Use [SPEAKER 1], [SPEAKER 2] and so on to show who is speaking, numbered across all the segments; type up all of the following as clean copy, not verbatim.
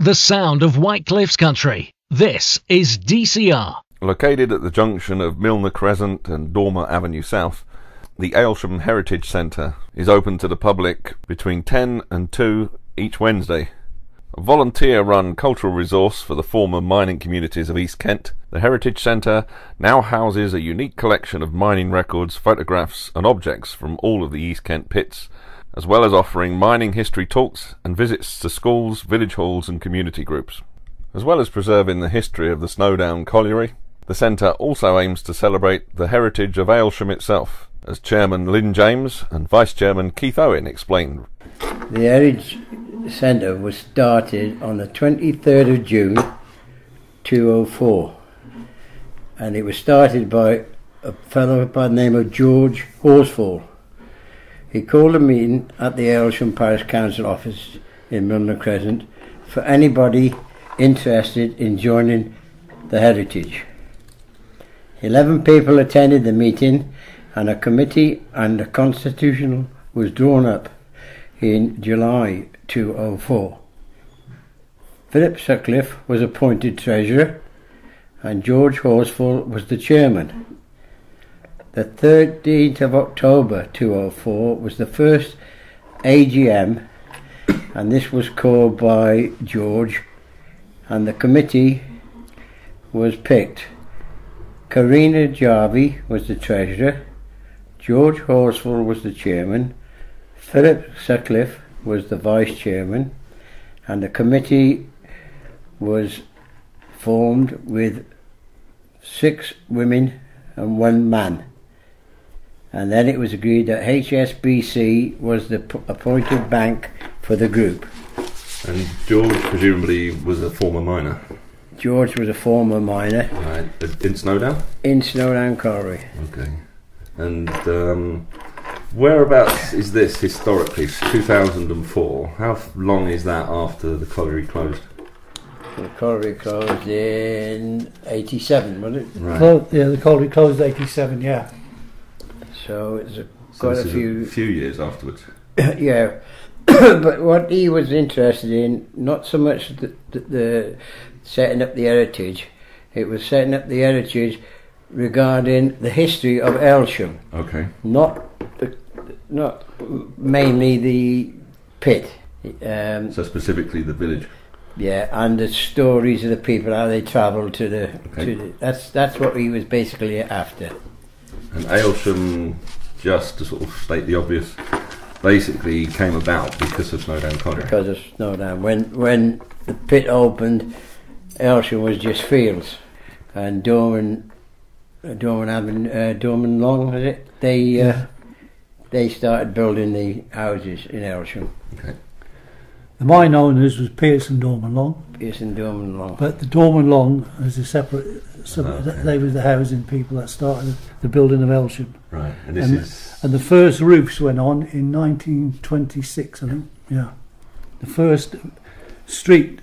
[SPEAKER 1] The sound of Whitecliff's country. This is DCR.
[SPEAKER 2] Located at the junction of Milner Crescent and Dormer Avenue South, the Aylesham Heritage Centre is open to the public between 10 and 2 each Wednesday. A volunteer-run cultural resource for the former mining communities of East Kent, the Heritage Centre now houses a unique collection of mining records, photographs and objects from all of the East Kent pits, as well as offering mining history talks and visits to schools, village halls and community groups. As well as preserving the history of the Snowdown Colliery, the centre also aims to celebrate the heritage of Aylesham itself, as Chairman Lynn James and Vice Chairman Keith Owen explained.
[SPEAKER 3] The Heritage Centre was started on the 23rd of June 2004, and it was started by a fellow by the name of George Horsfall. He called a meeting at the Aylesham Parish Council office in Milner Crescent for anybody interested in joining the heritage. 11 people attended the meeting, and a committee and a constitution was drawn up in July 2004. Philip Sutcliffe was appointed treasurer and George Horsfall was the chairman. The 13th of October 2004 was the first AGM, and this was called by George, and the committee was picked. Karina Jarvie was the treasurer, George Horsfall was the chairman, Philip Sutcliffe was the vice chairman, and the committee was formed with 6 women and 1 man. And then it was agreed that HSBC was the appointed bank for the group.
[SPEAKER 2] And George presumably was a former miner?
[SPEAKER 3] George was a former miner.
[SPEAKER 2] Right. In Snowdown?
[SPEAKER 3] In Snowdown Colliery.
[SPEAKER 2] Okay. And whereabouts is this historically? It's 2004. How long is that after the colliery closed?
[SPEAKER 3] The colliery closed in 87, wasn't it?
[SPEAKER 2] Right.
[SPEAKER 4] Yeah, the colliery closed 87, yeah.
[SPEAKER 3] So it's quite a few
[SPEAKER 2] years afterwards.
[SPEAKER 3] Yeah. But what he was interested in, not so much the setting up the heritage, it was setting up the heritage regarding the history of Aylesham.
[SPEAKER 2] Okay.
[SPEAKER 3] Not mainly the pit.
[SPEAKER 2] So specifically the village.
[SPEAKER 3] Yeah, and the stories of the people, how they travelled to the.
[SPEAKER 2] Okay.
[SPEAKER 3] That's what he was basically after.
[SPEAKER 2] And Aylesham, just to sort of state the obvious, basically came about because of Snowdown Colliery.
[SPEAKER 3] Because of Snowdown. When the pit opened, Aylesham was just fields, and Dorman Long, was it? They started building the houses in Aylesham.
[SPEAKER 2] Okay.
[SPEAKER 4] The mine owners was Pierce and Dorman Long.
[SPEAKER 3] Pierce and Dorman Long.
[SPEAKER 4] But the Dorman Long was a separate. They were the housing people that started the building of Aylesham.
[SPEAKER 2] Right. And
[SPEAKER 4] and the first roofs went on in 1926, I think. Yeah. The first street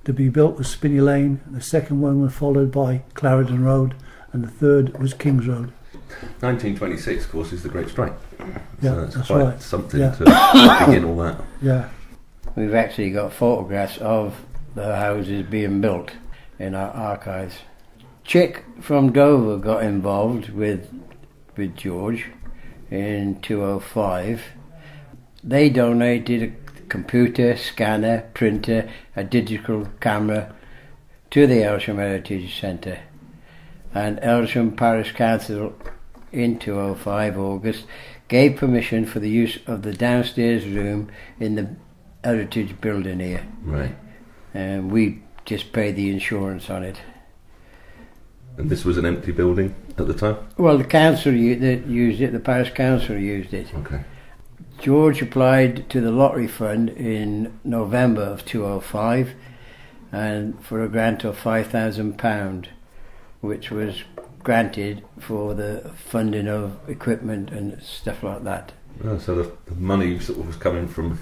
[SPEAKER 4] to be built was Spinney Lane. The second one was followed by Clarendon Road, and the third was King's Road.
[SPEAKER 2] 1926, of course, is the Great Strike.
[SPEAKER 4] Yeah,
[SPEAKER 2] so
[SPEAKER 4] that's
[SPEAKER 2] quite
[SPEAKER 4] right.
[SPEAKER 2] Something
[SPEAKER 4] Yeah.
[SPEAKER 2] to begin all that.
[SPEAKER 4] Yeah.
[SPEAKER 3] We've actually got photographs of the houses being built in our archives. Chick from Dover got involved with George in 2005. They donated a computer, scanner, printer, a digital camera to the Aylesham Heritage Centre. And Aylesham Parish Council in 2005 August gave permission for the use of the downstairs room in the heritage building here.
[SPEAKER 2] Right.
[SPEAKER 3] And we just paid the insurance on it.
[SPEAKER 2] And this was an empty building at the time?
[SPEAKER 3] Well, the council used it, the parish council used it.
[SPEAKER 2] Okay.
[SPEAKER 3] George applied to the lottery fund in November of 2005 and for a grant of £5,000, which was granted for the funding of equipment and stuff like that.
[SPEAKER 2] Oh, so the money sort of was coming from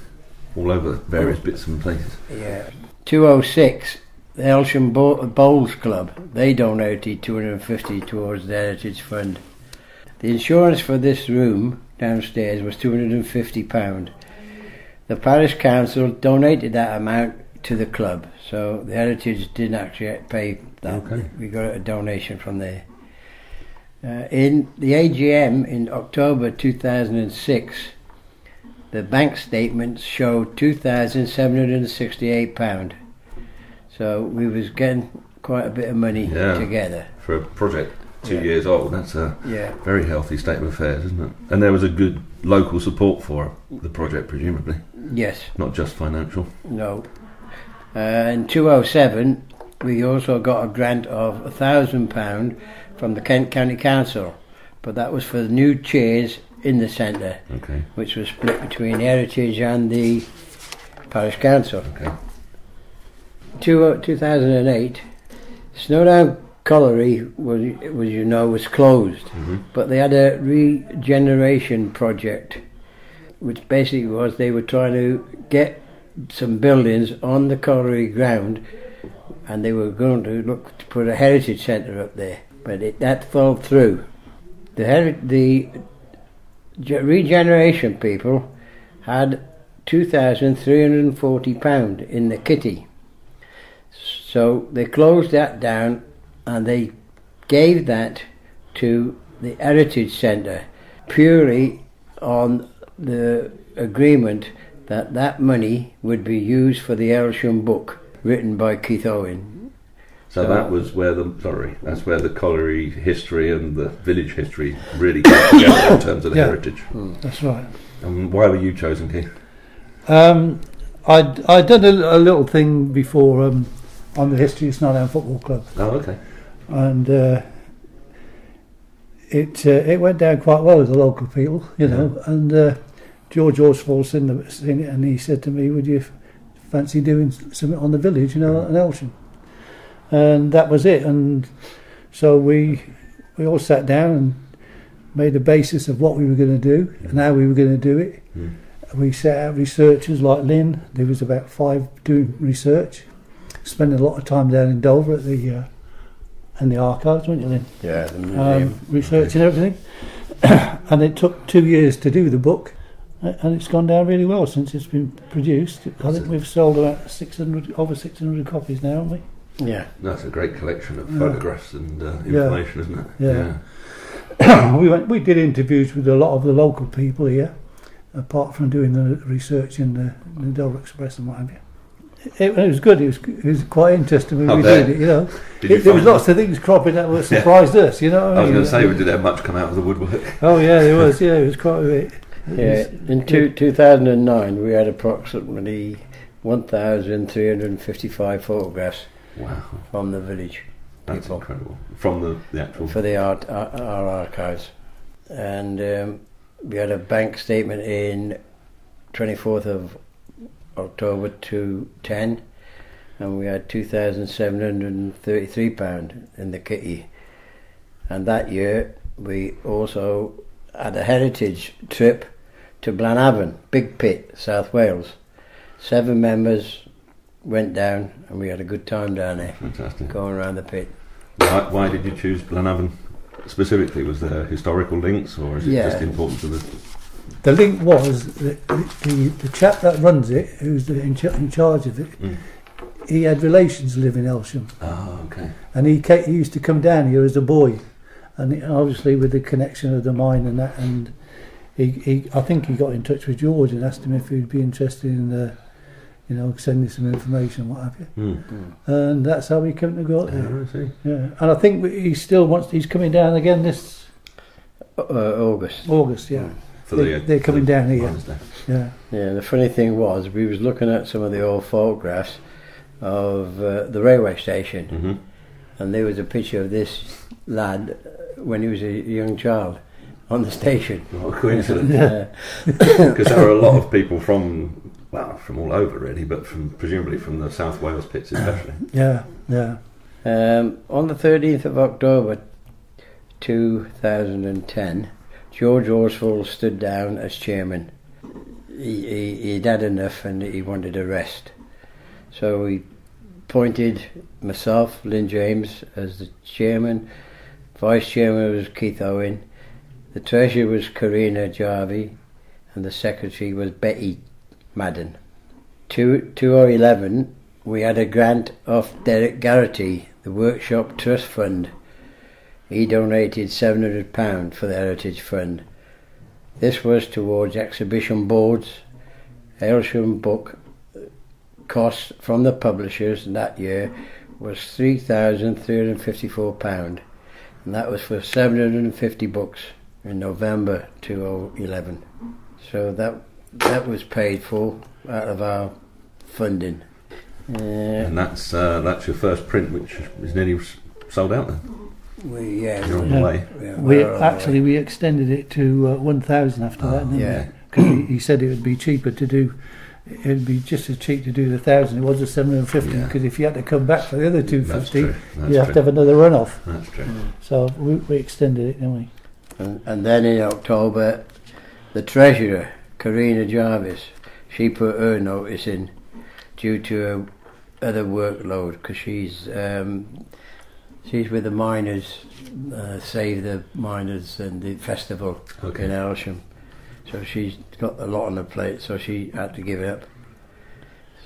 [SPEAKER 2] all over various bits and places.
[SPEAKER 3] Yeah. 2006, the Aylesham Bowls Club, they donated $250 towards the Heritage Fund. The insurance for this room downstairs was £250. The parish council donated that amount to the club. So the Heritage didn't actually pay that.
[SPEAKER 2] Okay.
[SPEAKER 3] We got a donation from there. In the AGM in October 2006, the bank statements showed £2,768. So we was getting quite a bit of money together.
[SPEAKER 2] For a project 2 years old, that's a
[SPEAKER 3] Yeah.
[SPEAKER 2] very healthy state of affairs, isn't it? And there was a good local support for the project, presumably,
[SPEAKER 3] Yes.
[SPEAKER 2] not just financial.
[SPEAKER 3] No. In 2007, we also got a grant of £1,000 from the Kent County Council, but that was for the new chairs in the centre,
[SPEAKER 2] Okay.
[SPEAKER 3] which was split between Heritage and the Parish Council.
[SPEAKER 2] Okay.
[SPEAKER 3] 2008, Snowdown Colliery was closed, but they had a regeneration project, which basically was they were trying to get some buildings on the colliery ground, and they were going to look to put a heritage centre up there, but that fell through. The regeneration people had £2,340 in the kitty, so they closed that down and they gave that to the Heritage Centre purely on the agreement that that money would be used for the Aylesham book written by Keith Owen.
[SPEAKER 2] So that was where that's where the colliery history and the village history really came together in terms of the heritage.
[SPEAKER 4] That's right.
[SPEAKER 2] And why were you chosen, Keith?
[SPEAKER 4] I'd done a little thing before on the history of Snowdown Football Club,
[SPEAKER 2] Oh, okay.
[SPEAKER 4] and it went down quite well with the local people, you know. And George Horsfall seen it, and he said to me, "Would you fancy doing something on the village, you know, at Aylesham?" And that was it. And so we all sat down and made a basis of what we were going to do and how we were going to do it. We set out researchers like Lynn. There was about 5 doing research, spending a lot of time down in Dover at the in the archives, weren't you, Lynn?
[SPEAKER 3] Yeah, the museum.
[SPEAKER 4] Researching everything. And it took 2 years to do the book, and it's gone down really well since it's been produced. I think we've sold about over 600 copies now, haven't we?
[SPEAKER 3] Yeah.
[SPEAKER 2] That's a great collection of photographs and information, isn't it?
[SPEAKER 4] Yeah. We did interviews with a lot of the local people here, apart from doing the research in the Dover Express and what have you. It was good. It was quite interesting when we did it. You know, there was lots of things cropping that were surprised us. You know, what
[SPEAKER 2] I was
[SPEAKER 4] mean?
[SPEAKER 2] going to say, did there much come out of the woodwork?
[SPEAKER 4] Oh yeah, there was. Yeah, it was quite a bit.
[SPEAKER 3] In 2009, we had approximately 1,355 photographs.
[SPEAKER 2] Wow,
[SPEAKER 3] from the village.
[SPEAKER 2] that's
[SPEAKER 3] people.
[SPEAKER 2] incredible. From the actual
[SPEAKER 3] For the our archives. And we had a bank statement in 24th of October 2010, and we had £2,733 in the kitty. And that year we also had a heritage trip to Blanavon, Big Pit, South Wales. 7 members went down, and we had a good time down there.
[SPEAKER 2] Fantastic.
[SPEAKER 3] Going around the pit.
[SPEAKER 2] Why did you choose Blanavon specifically? Was there historical links, or is it just important to the...
[SPEAKER 4] The link was the chap that runs it, who's in charge of it, he had relations live in Aylesham.
[SPEAKER 2] Oh, okay.
[SPEAKER 4] And he used to come down here as a boy, and obviously with the connection of the mine and that, and I think he got in touch with George and asked him if he'd be interested in sending some information and what have you. And that's how he came to go up there.
[SPEAKER 2] I see.
[SPEAKER 4] Yeah, and I think he's coming down again this
[SPEAKER 3] August.
[SPEAKER 4] Yeah.
[SPEAKER 2] They're
[SPEAKER 4] coming down here.
[SPEAKER 2] Wednesday.
[SPEAKER 4] Yeah.
[SPEAKER 3] Yeah, the funny thing was, we was looking at some of the old photographs of the railway station, and there was a picture of this lad when he was a young child on the station.
[SPEAKER 2] What a coincidence. Because there are a lot of people from all over really, but presumably from the South Wales pits especially.
[SPEAKER 4] Yeah.
[SPEAKER 3] On the 13th of October 2010, George Horsfall stood down as chairman. He'd had enough and he wanted a rest. So he appointed myself, Lynn James, as the chairman. Vice chairman was Keith Owen. The treasurer was Karina Jarvie, and the secretary was Betty Madden. 2011, we had a grant off Derek Garrity, the Workshop Trust Fund. He donated £700 for the Heritage Fund. This was towards exhibition boards. Aylesham book cost from the publishers that year was £3,354, and that was for 750 books in November 2011. So that was paid for out of our funding.
[SPEAKER 2] And that's your first print, which is nearly sold out then. You're on the way.
[SPEAKER 4] We extended it to 1,000 after that. Because he said it would be cheaper to do. It'd be just as cheap to do the 1,000. It was a 750 because if you had to come back for the other 250, you have to have another run-off.
[SPEAKER 2] That's true.
[SPEAKER 4] So we extended it, didn't we?
[SPEAKER 3] And then in October, the treasurer, Karina Jarvis, she put her notice in due to her other workload, because she's with the miners, Save the Miners and the festival in Aylesham. So she's got a lot on her plate, so she had to give it up.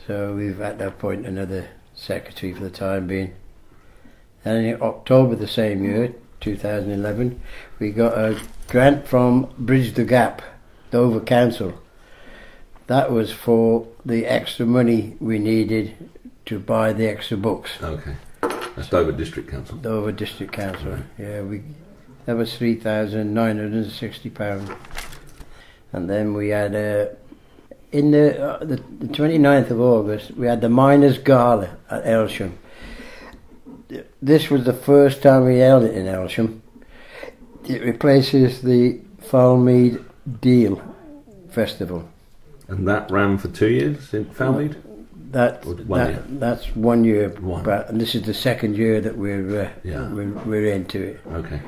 [SPEAKER 3] So we've had to appoint another secretary for the time being. And in October the same year, 2011, we got a grant from Bridge the Gap, Dover Council. That was for the extra money we needed to buy the extra books.
[SPEAKER 2] Okay. That's Dover District Council.
[SPEAKER 3] Dover District Council, yeah. That was £3,960. And then we had, in the 29th of August, we had the Miners' Gala at Aylesham. This was the first time we held it in Aylesham. It replaces the Falmead Deal Festival.
[SPEAKER 2] And that ran for 2 years in Falmead?
[SPEAKER 3] That's 1 year. And this is the second year that we're into it.
[SPEAKER 2] Okay.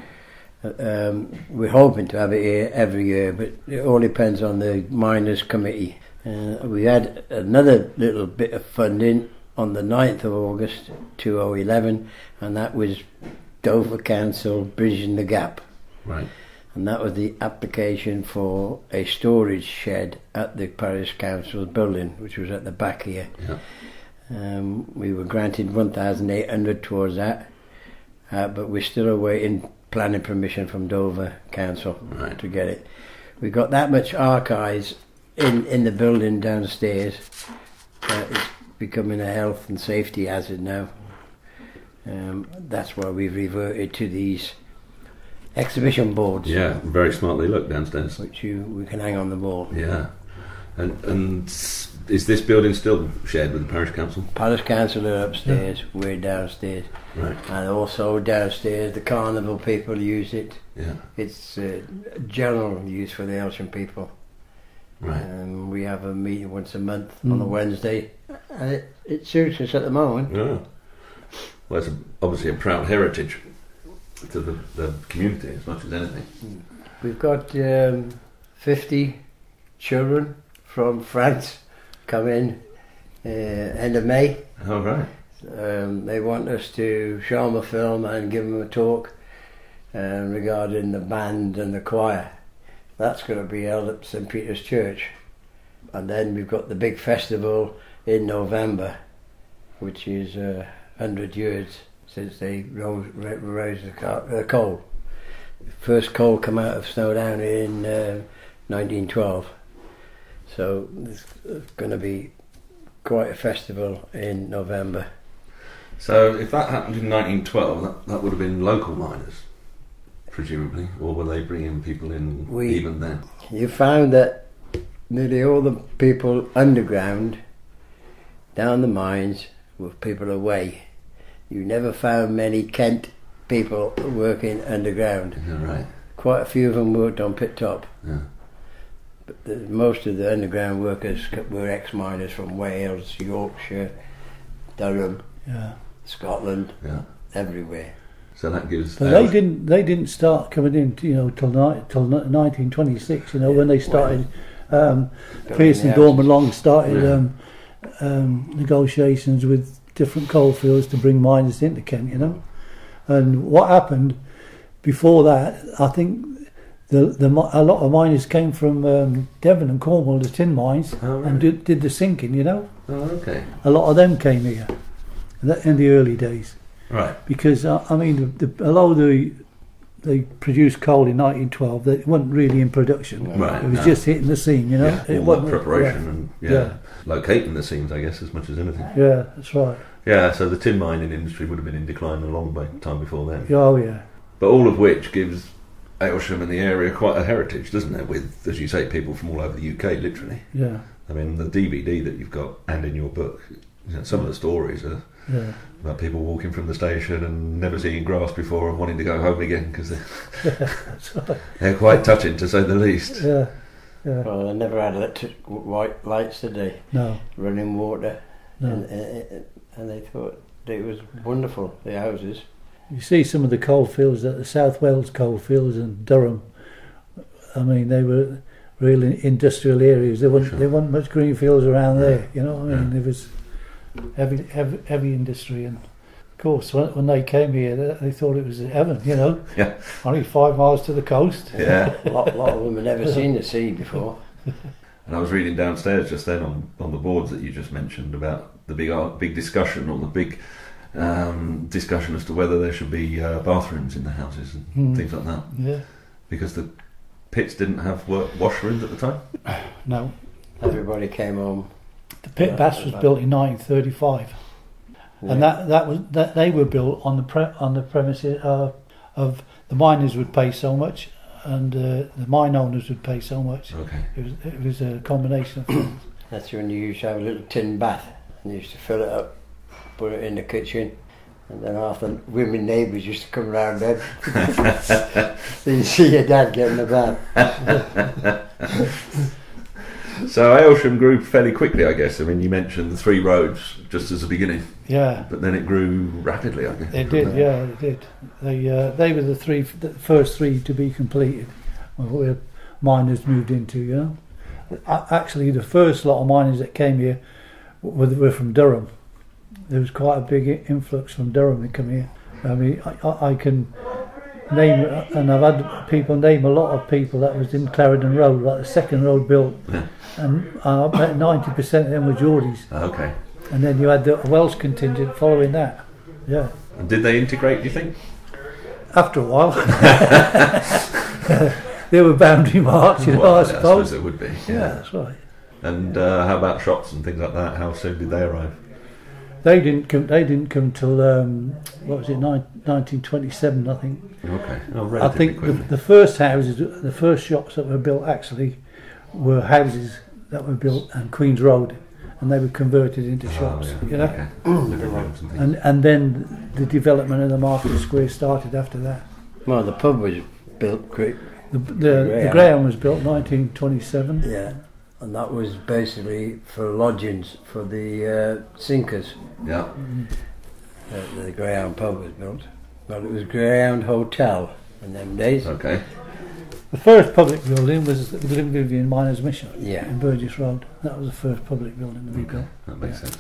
[SPEAKER 3] We're hoping to have it here every year, but it all depends on the Miners' Committee. We had another little bit of funding on the 9th of August 2011, and that was Dover Council Bridging the Gap.
[SPEAKER 2] Right.
[SPEAKER 3] And that was the application for a storage shed at the Parish Council building, which was at the back here.
[SPEAKER 2] Yeah.
[SPEAKER 3] We were granted 1,800 towards that, but we're still awaiting planning permission from Dover Council to get it. We got that much archives in the building downstairs. It's becoming a health and safety hazard now. That's why we've reverted to these exhibition boards.
[SPEAKER 2] Yeah, very smartly looked downstairs.
[SPEAKER 3] Which we can hang on the wall.
[SPEAKER 2] Yeah. And is this building still shared with the Parish Council?
[SPEAKER 3] Parish Council are upstairs, we're downstairs.
[SPEAKER 2] Right.
[SPEAKER 3] And also downstairs, the carnival people use it.
[SPEAKER 2] Yeah.
[SPEAKER 3] It's general use for the Aylesham people.
[SPEAKER 2] Right.
[SPEAKER 3] We have a meeting once a month on a Wednesday, and it suits us at the moment.
[SPEAKER 2] Yeah. Well, it's obviously a proud heritage to the community as much as anything.
[SPEAKER 3] We've got 50 children from France come in end of May.
[SPEAKER 2] Oh, right.
[SPEAKER 3] They want us to show them a film and give them a talk regarding the band and the choir. That's going to be held at St Peter's Church. And then we've got the big festival in November, which is 100 years since they raised the coal. First coal come out of Snowdown in 1912. So there's going to be quite a festival in November.
[SPEAKER 2] So if that happened in 1912, that would have been local miners, presumably, or were they bringing people in even then?
[SPEAKER 3] You found that nearly all the people underground, down the mines, were people away. You never found many Kent people working underground.
[SPEAKER 2] Yeah, right.
[SPEAKER 3] Quite a few of them worked on pit top.
[SPEAKER 2] Yeah.
[SPEAKER 3] But most of the underground workers were ex-miners from Wales, Yorkshire, Durham, Scotland, everywhere.
[SPEAKER 2] So that gives.
[SPEAKER 4] But they didn't start coming in, till 1926. When they started, Pearson and Dorman Long started negotiations with different coalfields to bring miners into Kent. And what happened before that, I think. A lot of miners came from Devon and Cornwall, the tin mines, and did the sinking,
[SPEAKER 2] Oh, okay.
[SPEAKER 4] A lot of them came here in the early days.
[SPEAKER 2] Right.
[SPEAKER 4] Because, I mean, although they produced coal in 1912, they weren't really in production.
[SPEAKER 2] Right.
[SPEAKER 4] It was just hitting the scene, you know.
[SPEAKER 2] Yeah,
[SPEAKER 4] It
[SPEAKER 2] all
[SPEAKER 4] wasn't
[SPEAKER 2] that preparation and locating the seams, I guess, as much as anything.
[SPEAKER 4] Yeah, that's right.
[SPEAKER 2] Yeah, so the tin mining industry would have been in decline a long time before then.
[SPEAKER 4] Oh, yeah.
[SPEAKER 2] But all of which gives Aylesham and the area quite a heritage, doesn't it? With, as you say, people from all over the UK, literally.
[SPEAKER 4] Yeah.
[SPEAKER 2] I mean, the DVD that you've got and in your book, you know, some of the stories are about people walking from the station and never seeing grass before and wanting to go home again because
[SPEAKER 4] That's right.
[SPEAKER 2] they're quite touching, to say the least.
[SPEAKER 4] Yeah. Yeah.
[SPEAKER 3] Well, they never had electric white lights, did they?
[SPEAKER 4] No.
[SPEAKER 3] Running water.
[SPEAKER 4] No.
[SPEAKER 3] And they thought it was wonderful, the houses.
[SPEAKER 4] You see some of the coalfields at the South Wales coalfields and Durham. I mean, they were real industrial areas. There weren't much green fields around there. You know, I mean, there was heavy industry, and of course, when they came here, they thought it was heaven. You know, only 5 miles to the coast.
[SPEAKER 2] Yeah,
[SPEAKER 3] a lot of them had never seen the sea before.
[SPEAKER 2] And I was reading downstairs just then on the boards that you just mentioned about the big discussion, or the big discussion as to whether there should be bathrooms in the houses and things like that.
[SPEAKER 4] Yeah.
[SPEAKER 2] Because the pits didn't have washrooms at the time.
[SPEAKER 4] No.
[SPEAKER 3] Everybody came home.
[SPEAKER 4] The pit baths was built in 1935, and that they were built on the premises of the miners would pay so much, and the mine owners would pay so much.
[SPEAKER 2] Okay.
[SPEAKER 4] It was a combination of things.
[SPEAKER 3] That's when you used to have a little tin bath and you used to fill it up, put it in the kitchen, and then half the women neighbours used to come round then. So you see your dad getting the bath.
[SPEAKER 2] So Aylesham grew fairly quickly, I guess. I mean, you mentioned the 3 roads just as a beginning.
[SPEAKER 4] Yeah.
[SPEAKER 2] But then it grew rapidly, I guess.
[SPEAKER 4] It did, yeah, it did. They were the first three to be completed, where miners moved into, you know. Actually, the first lot of miners that came here were from Durham. There was quite a big influx from Durham that come here. I mean, I can name, and I've had people name a lot of people that was in Clarendon Road, like the second road built, and about 90% of them were Geordies.
[SPEAKER 2] Okay.
[SPEAKER 4] And then you had the Welsh contingent following that. Yeah.
[SPEAKER 2] And did they integrate, do you think?
[SPEAKER 4] After a while. They were boundary marks, you know, I suppose.
[SPEAKER 2] It would be.
[SPEAKER 4] Yeah, that's right.
[SPEAKER 2] And how about shops and things like that? How soon did they arrive?
[SPEAKER 4] They didn't come till 1927, I think.
[SPEAKER 2] Okay.
[SPEAKER 4] I think the first houses, the first shops that were built actually were houses that were built on Queen's Road, and they were converted into shops. You know, and then the development of the Market Square started after that.
[SPEAKER 3] Well, the pub was built quick.
[SPEAKER 4] The Graham was built 1927.
[SPEAKER 3] Yeah. And that was basically for lodgings for the sinkers.
[SPEAKER 2] Yeah.
[SPEAKER 3] The Greyhound pub was built. Well, it was Greyhound Hotel in them days.
[SPEAKER 2] Okay.
[SPEAKER 4] The first public building was the Glenvivian Miners' Mission in Burgess Road. That was the first public building to be built.
[SPEAKER 2] That makes sense.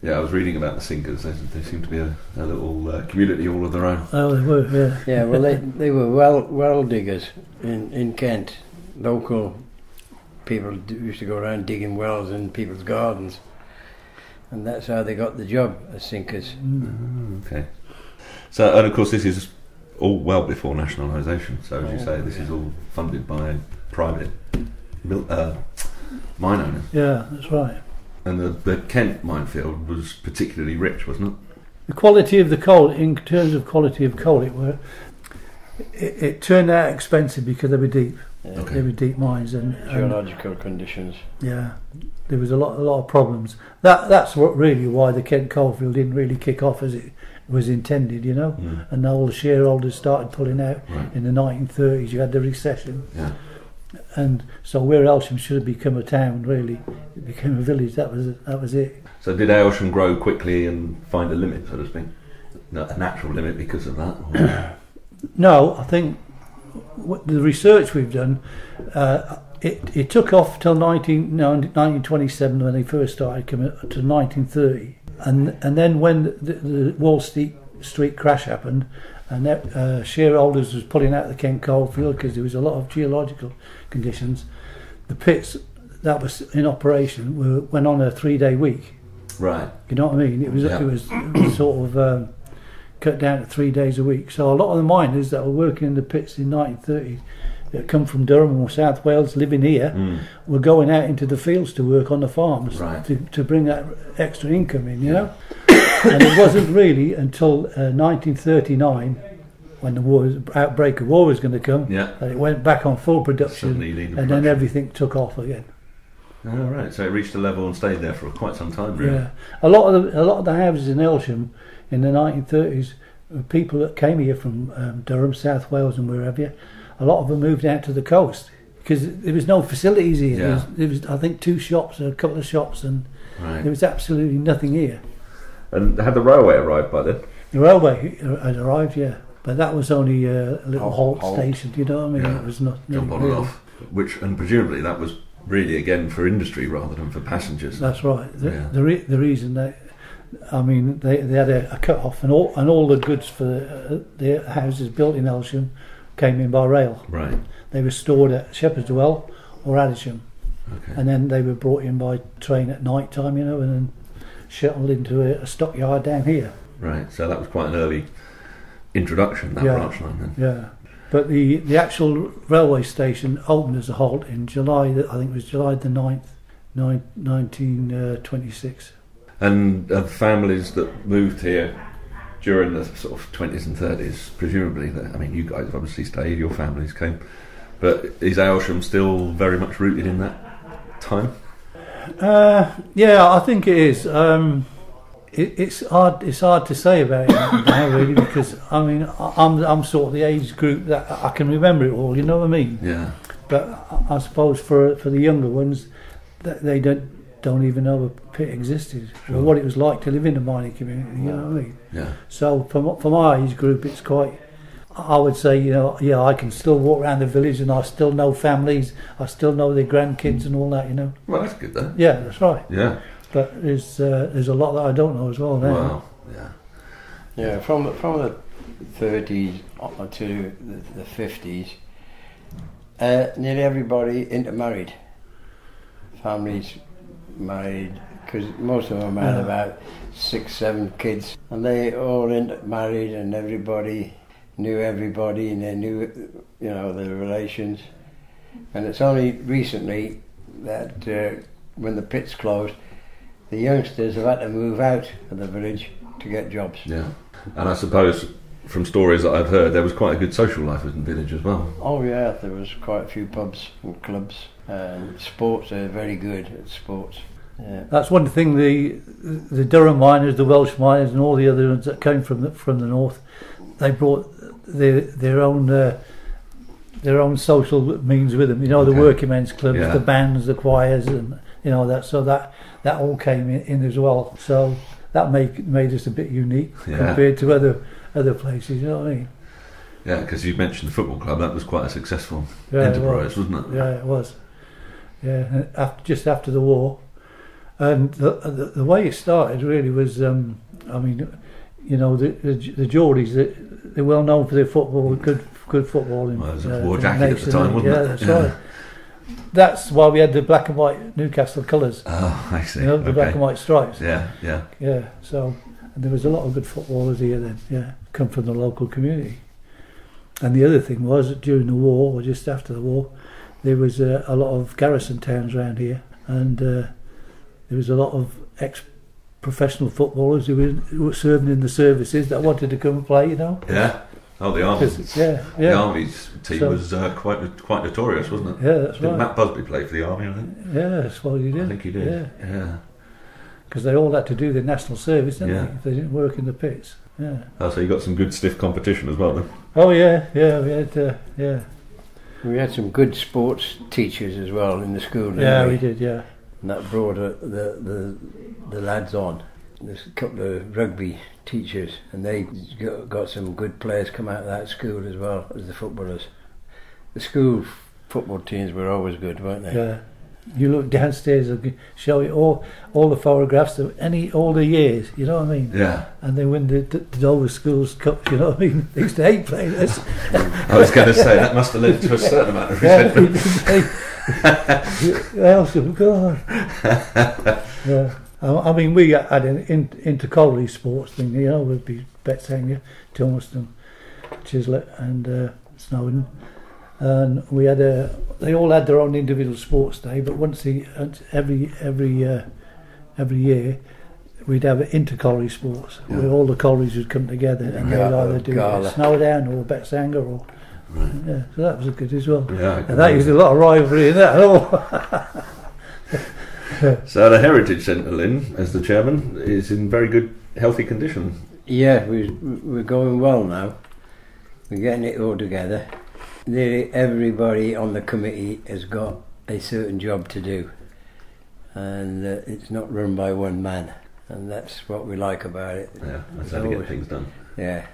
[SPEAKER 2] Yeah, I was reading about the sinkers. They seem to be a little community all of their own.
[SPEAKER 4] Oh, they were, yeah.
[SPEAKER 3] Yeah, well, they were well diggers in Kent. Local people used to go around digging wells in people's gardens, and that's how they got the job as sinkers.
[SPEAKER 2] Okay. So, and of course, this is all well before nationalisation. So, as you say, this is all funded by private mine owners.
[SPEAKER 4] Yeah, that's right.
[SPEAKER 2] And the Kent minefield was particularly rich, wasn't it?
[SPEAKER 4] The quality of the coal, in terms of quality of coal, it turned out expensive because they were deep.
[SPEAKER 3] Yeah.
[SPEAKER 2] Okay.
[SPEAKER 4] They were deep mines and
[SPEAKER 3] geological conditions.
[SPEAKER 4] Yeah, there was a lot of problems. That's really why the Kent coalfield didn't really kick off as it was intended, you know. And all the shareholders started pulling out in the 1930s. You had the recession.
[SPEAKER 2] Yeah.
[SPEAKER 4] And so where Aylesham should have become a town, really, it became a village. That was it.
[SPEAKER 2] So did Aylesham grow quickly and find a limit, so to speak? A natural limit because of that? Or?
[SPEAKER 4] No, I think the research we've done, it took off till 1927 when they first started coming to 1930, and then when the Wall Street crash happened, and shareholders was pulling out the Kent coalfield because there was a lot of geological conditions. The pits that was in operation went on a 3-day week,
[SPEAKER 2] Right.
[SPEAKER 4] You know what I mean? It was sort of cut down to 3 days a week. So a lot of the miners that were working in the pits in 1930s that come from Durham or South Wales, living here, were going out into the fields to work on the farms to bring that extra income in, you know. And it wasn't really until 1939, when the outbreak of war was going to come, that it went back on full production, and then everything took off again.
[SPEAKER 2] Oh, right. So it reached a level and stayed there for quite some time, really.
[SPEAKER 4] Yeah, a lot of the houses in Aylesham in the 1930s, people that came here from Durham, South Wales, and wherever, a lot of them moved out to the coast because there was no facilities here.
[SPEAKER 2] Yeah.
[SPEAKER 4] There was, I think, 2 shops, a couple of shops, and there was absolutely nothing here.
[SPEAKER 2] And had the railway arrived by then?
[SPEAKER 4] The railway had arrived, yeah, but that was only a little halt station. You know what I mean?
[SPEAKER 2] Yeah.
[SPEAKER 4] It was not
[SPEAKER 2] jump on and off. And presumably that was really again for industry rather than for passengers.
[SPEAKER 4] That's right. The reason that, I mean, they had a cut off, and all the goods for the houses built in Aylesham came in by rail.
[SPEAKER 2] Right.
[SPEAKER 4] They were stored at Shepherd's Well or Aylesham,
[SPEAKER 2] and
[SPEAKER 4] then they were brought in by train at night time, you know, and then shuttled into a stockyard down here.
[SPEAKER 2] Right. So that was quite an early introduction, that branch line then.
[SPEAKER 4] Yeah. But the actual railway station opened as a halt in July, I think it was July the 9th, 1926.
[SPEAKER 2] And families that moved here during the sort of 20s and 30s, presumably, I mean, you guys obviously stayed, your families came, but is Aylesham still very much rooted in that time? Yeah,
[SPEAKER 4] I think it is. It's hard to say about it now, really, because I mean I'm sort of the age group that I can remember it all. You know what I mean?
[SPEAKER 2] Yeah.
[SPEAKER 4] But I suppose for the younger ones, they don't even know a pit existed or what it was like to live in a mining community. You know what I mean?
[SPEAKER 2] Yeah.
[SPEAKER 4] So for my age group, it's quite. I would say, you know, yeah, I can still walk around the village and I still know families, I still know their grandkids and all that, you know.
[SPEAKER 2] Well, that's good then.
[SPEAKER 4] Yeah, that's right.
[SPEAKER 2] Yeah.
[SPEAKER 4] But there's a lot that I don't know as well now.
[SPEAKER 2] Wow. Yeah.
[SPEAKER 3] Yeah, from the 30s up to the 50s, nearly everybody intermarried. Families married, because most of them had about 6-7 kids, and they all intermarried, and everybody knew everybody, and they knew, you know, the relations. And it's only recently that when the pits closed, the youngsters have had to move out of the village to get jobs.
[SPEAKER 2] Yeah, and I suppose from stories that I've heard, there was quite a good social life in the village as well.
[SPEAKER 3] Oh yeah, there was quite a few pubs and clubs, and sports. They're very good at sports. Yeah.
[SPEAKER 4] That's one thing. The Durham miners, the Welsh miners, and all the other ones that came from the north, they brought their own social means with them. You know, the working men's clubs, the bands, the choirs, and you know that. So that all came in as well. So that made us a bit unique compared to other places. You know what I mean?
[SPEAKER 2] Yeah, because you mentioned the football club. That was quite a successful enterprise, wasn't it?
[SPEAKER 4] Yeah, it was. Yeah, just after the war, and the way it started really was, I mean, you know, the Geordies, they're well known for their football, good footballing.
[SPEAKER 2] Well, it was a war jacket at the time, wasn't it?
[SPEAKER 4] Yeah, that's right. That's why we had the black and white Newcastle colours.
[SPEAKER 2] Oh, I see.
[SPEAKER 4] You know, the black and white stripes.
[SPEAKER 2] Yeah.
[SPEAKER 4] Yeah. So, and there was a lot of good footballers here then. Yeah, come from the local community. And the other thing was that during the war, or just after the war, there was a lot of garrison towns around here, and there was a lot of ex-professional footballers who were serving in the services that wanted to come and play. You know.
[SPEAKER 2] Yeah. Oh, the Army. The Army's team was quite notorious, wasn't it?
[SPEAKER 4] Yeah, that's right.
[SPEAKER 2] Did Matt Busby play for the Army, I think?
[SPEAKER 4] Yeah, that's what he did.
[SPEAKER 2] I think he did. Yeah.
[SPEAKER 4] Because they all had to do their national service, didn't they? If they didn't work in the pits. Yeah.
[SPEAKER 2] Oh, so you got some good stiff competition as well, then?
[SPEAKER 4] Oh yeah. We had
[SPEAKER 3] We had some good sports teachers as well in the school.
[SPEAKER 4] We did. Yeah.
[SPEAKER 3] And that brought the lads on. There's a couple of rugby teachers, and they got some good players come out of that school as well as the footballers. The school football teams were always good, weren't they?
[SPEAKER 4] Yeah. You look downstairs, I'll show you all the photographs of all the years, you know what I mean?
[SPEAKER 2] Yeah.
[SPEAKER 4] And they win the Dover Schools Cups, you know what I mean? They used to hate playing this.
[SPEAKER 2] I was going to say, that must have led to a certain amount of resentment.
[SPEAKER 4] Aylesham, God. Yeah. I mean, we had an inter-colliery sports thing, you know, would be Betsanger, Tilmerston, Chislett and Snowden. And we had they all had their own individual sports day, but every year we'd have inter-colliery sports where all the collieries would come together and they'd either do Snowdown or Betsanger or yeah, so that was good as well.
[SPEAKER 2] Yeah,
[SPEAKER 4] and that used a lot of rivalry in that.
[SPEAKER 2] So the Heritage Centre, Lynn, as the chairman, is in very good, healthy condition.
[SPEAKER 3] Yeah, we're going well now. We're getting it all together. Nearly everybody on the committee has got a certain job to do, and it's not run by one man, and that's what we like about it.
[SPEAKER 2] Yeah, that's how to get things done.
[SPEAKER 3] Yeah,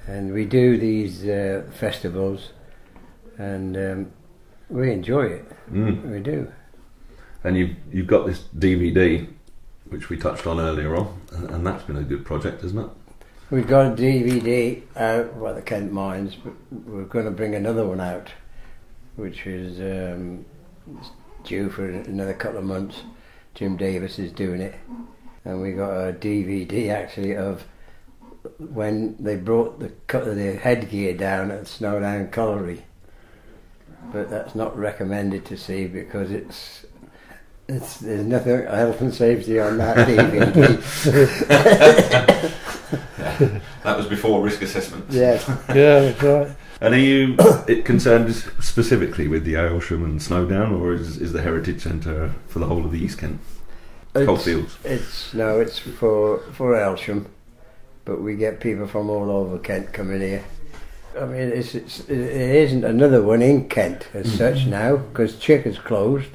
[SPEAKER 3] and we do these festivals, and we enjoy it. We do.
[SPEAKER 2] And you've got this DVD, which we touched on earlier on, and that's been a good project, isn't it?
[SPEAKER 3] We've got a DVD out by the Kent Mines, but we're going to bring another one out, which is due for another couple of months. Jim Davis is doing it, and we got a DVD actually of when they brought the headgear down at Snowdown Colliery, but that's not recommended to see because there's nothing health and safety on that DVD.
[SPEAKER 2] That was before risk assessment.
[SPEAKER 3] Yeah,
[SPEAKER 4] that's right.
[SPEAKER 2] And are you concerned specifically with the Aylesham and Snowdown, or is the Heritage Centre for the whole of the East Kent? Coalfields?
[SPEAKER 3] It's for Aylesham, but we get people from all over Kent coming here. I mean, it isn't another one in Kent as such now, because Chick is closed.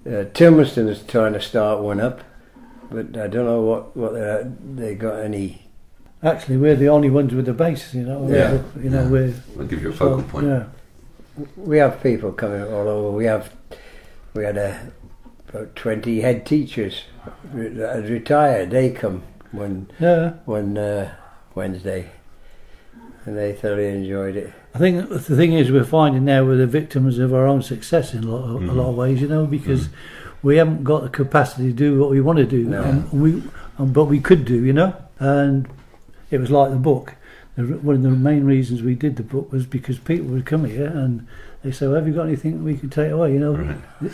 [SPEAKER 3] Tilmerston is trying to start one up, but I don't know what they got any.
[SPEAKER 4] Actually, we're the only ones with the base, you know.
[SPEAKER 3] Yeah.
[SPEAKER 2] We'll give you a focal point.
[SPEAKER 4] Yeah.
[SPEAKER 3] We have people coming all over. We had about 20 head teachers that had retired. They come one Wednesday, and they thoroughly enjoyed it.
[SPEAKER 4] I think the thing is we're finding now we're the victims of our own success in a lot of ways, you know, because we haven't got the capacity to do what we want to do, but we could do, you know. And it was like the book. One of the main reasons we did the book was because people would come here and they say, well, have you got anything that we can take away, you know,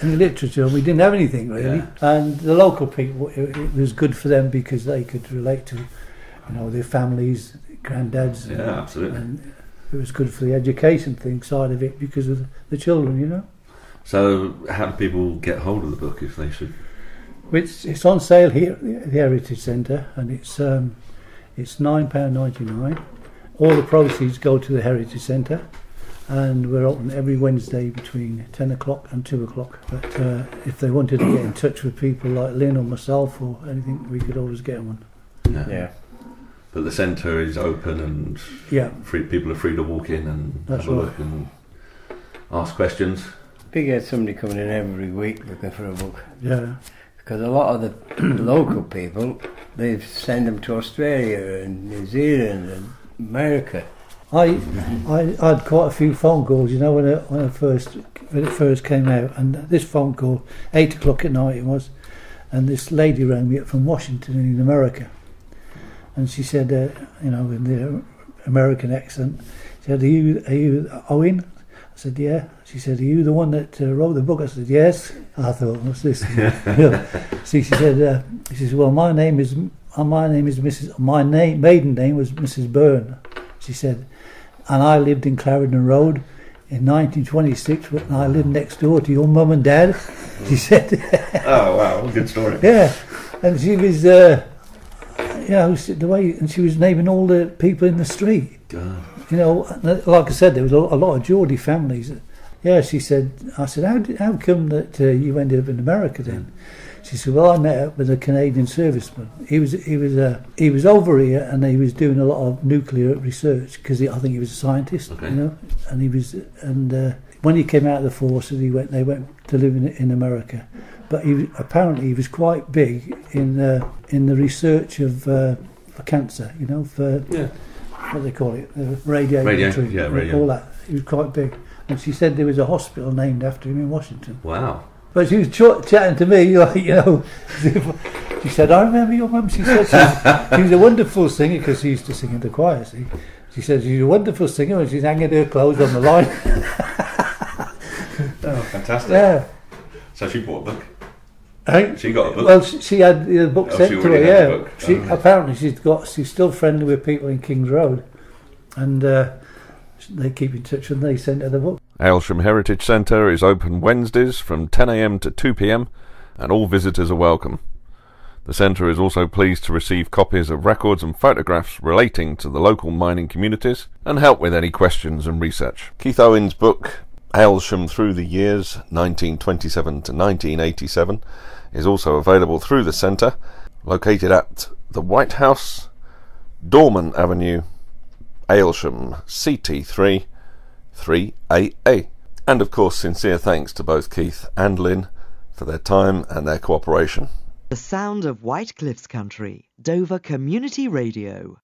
[SPEAKER 4] any literature? And we didn't have anything really. Yeah. And the local people, it was good for them because they could relate to, you know, their families, granddads.
[SPEAKER 2] Yeah, absolutely.
[SPEAKER 4] And it was good for the education thing side of it because of the children, you know. So
[SPEAKER 2] how do people get hold of the book if they should?
[SPEAKER 4] It's on sale here at the Heritage Centre, and it's £9.99. All the proceeds go to the Heritage Centre, and we're open every Wednesday between 10 o'clock and 2 o'clock. But if they wanted to get in touch with people like Lynn or myself or anything, we could always get one.
[SPEAKER 3] Yeah.
[SPEAKER 2] But the centre is open and people are free to walk in and have a look and ask questions.
[SPEAKER 3] We get somebody coming in every week looking for a book.
[SPEAKER 4] Yeah.
[SPEAKER 3] Because a lot of the local people, they send them to Australia and New Zealand and America.
[SPEAKER 4] I had quite a few phone calls, you know, when it first came out, and this phone call, 8 o'clock at night it was, and this lady rang me up from Washington in America, and she said, you know, in the American accent, she said, are you Owen? I said, yeah. She said, are you the one that wrote the book? I said, yes. I thought, what's this? She said, well, my maiden name was Mrs. Byrne. She said, and I lived in Clarendon Road in 1926 when I lived next door to your mum and dad. She said,
[SPEAKER 2] oh wow, good story.
[SPEAKER 4] Yeah, and she was, the way, and she was naming all the people in the street.
[SPEAKER 2] God.
[SPEAKER 4] You know, like I said, there was a lot of Geordie families. Yeah, she said. I said, how come that you ended up in America then? She said, well, I met up with a Canadian serviceman. He was over here and he was doing a lot of nuclear research because I think he was a scientist. Okay. You know, and when he came out of the force, they went to live in America. But apparently he was quite big in the research of for cancer. You know, for what they call it, radio, all that. He was quite big, and she said there was a hospital named after him in Washington.
[SPEAKER 2] Wow.
[SPEAKER 4] But she was chatting to me, like, you know, she She said, I remember your mum. She said she was a wonderful singer because she used to sing in the choir, see. She said she's a wonderful singer and she's hanging her clothes on the line.
[SPEAKER 2] Oh, fantastic.
[SPEAKER 4] Yeah.
[SPEAKER 2] So she bought a book?
[SPEAKER 4] Hey?
[SPEAKER 2] She got a book?
[SPEAKER 4] Well, she had the book sent to her,
[SPEAKER 2] had the book.
[SPEAKER 4] Apparently she's still friendly with people in King's Road. And they keep in touch and they sent her the book.
[SPEAKER 2] Aylesham Heritage Centre is open Wednesdays from 10 a.m. to 2 p.m. and all visitors are welcome. The centre is also pleased to receive copies of records and photographs relating to the local mining communities and help with any questions and research. Keith Owen's book, Aylesham Through the Years, 1927 to 1987, is also available through the centre, located at the White House, Dorman Avenue, Aylesham, CT3 3AA. And of course, sincere thanks to both Keith and Lynn for their time and their cooperation.
[SPEAKER 5] The sound of White Cliffs Country, Dover Community Radio.